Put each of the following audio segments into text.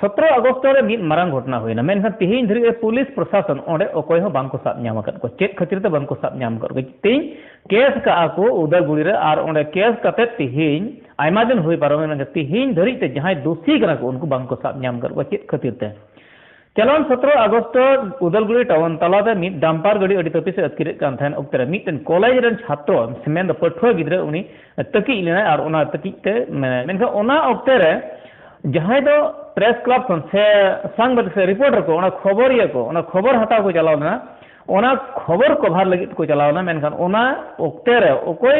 17 अगस्त रे मिद मारांग घटना हुईना मेनखान तिहिन धरि पुलिस प्रशासन ओंडे अकोय हो बांको साब ᱧᱟᱢ आकत को चेक खातिर ते बांको साब ᱧᱟᱢ कर को तिहिन केस का आको उदलगुड़ी रे आर ओंडे केस कते तिहिन आयमा दिन हुई पारमे तिहिन धरि ते जहां दोषी कना को उनको बांको साब ᱧाम कर को चेक खातिर ते चलन 17 अगस्त उदलगुड़ी टाउन तलाते मिद डाम्पार गाड़ी अडी तपि से अतकिरे कान थान ओक्तरे मिदन कॉलेज रन छात्र सेमेन द पठुआ गिद्रे उनी तकी लेना आर ओना तकी ते मेनखा ओना ओक्तरे जहां दो प्रेस क्लब से सांगबाद से रिपोर्टर को खबर हताव को चलावना खबर कभार लगे को चलावना मेनखान ओना ओक्ते रे ओकोय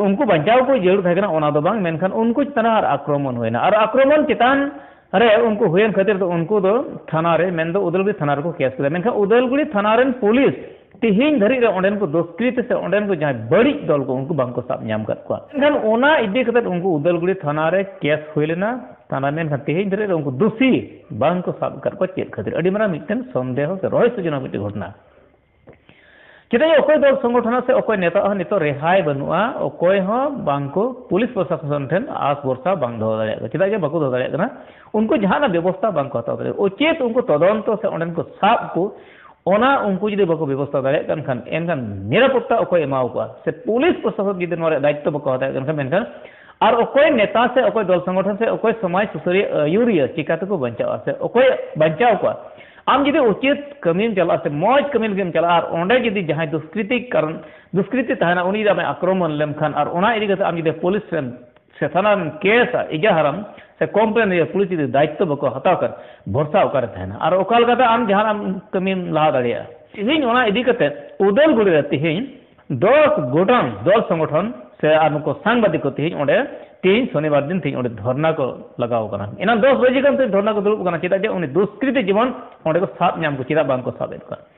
उनको बचाव को जरूर थाकना ओना दो बांग मेनखान उनको तना आक्रमण होइना और आक्रमण चितान अरे उनको हुएन खातिर तो उनको दो थाना रे मेन दो उदलगुड़ी थाना रे को केस करे मेनखान उदलगुड़ी थाना रे पुलिस तिहिन धरि रे ओंडेन को दुष्कृत से ओंडेन को जहां बड़ी दल को उनको बांको साब ᱧᱟᱢ कर को मेनखान ओना इदी कते उनको उदलगुड़ी थाना रे केस हुइलेना थाना मेनखान तिहिन धरि रे उनको दोषी बांको साब कर को चेक खातिर अडी मरा मिटन संदेह से रहस्यजनक मिटि घटना चेताय अकोय दल संगठन से अकोय नेता नितो रेहाय बनुआ अकोय हो बांको पुलिस प्रशासन ठेन आस भरसा बांग दो दाड़े चेताय जे बाको दो दाड़े कना उनको जहां व्यवस्था बांको हताव दाड़े उचित उनको तदंत से ओंडेन को साब को ओना उनको जदि बाको व्यवस्था दाड़े कनखान एनखान निरापत्ता अकोय एमाव को से पुलिस प्रशासन जदि नोरे दायित्व बाको हताव कनखान मेनखान और अकोय नेता से अकोय दल संगठन से अकोय समाज सुसरिया अयुरिया चिकाते को बचाव से अकोय बचाव को आम जदि उचित कमीम चला से मौज कमीम गेम चला और ओंडे जदि जहां दुष्कृति कारण दुष्कृति तहना उनी जदि आक्रमण लेमखान और ओना इदी कते आम जदि पुलिस से थाना केस इजाहरम से कंप्लेन पुलिस जदि दायित्व बाको हताव कर भरसा ओकारे तहना और ओकाल कते आम जहां कमीम लहा दाड़िया तिहिन ओना इदी कते उदलगुड़ी रे तिहिन 10 गोटन दल संगठन से आर नुको सांबादिक को तिहिन ओंडे 3 शनिवार दिन तिहिन ओंडे धरना को लगाव कना एना 10 बजे कन धरना को दुरुब कना चेदा जे उनी दुष्कृति जीवन ओंडे को साब ᱧᱟᱢ को चेदा बांग को साबेद का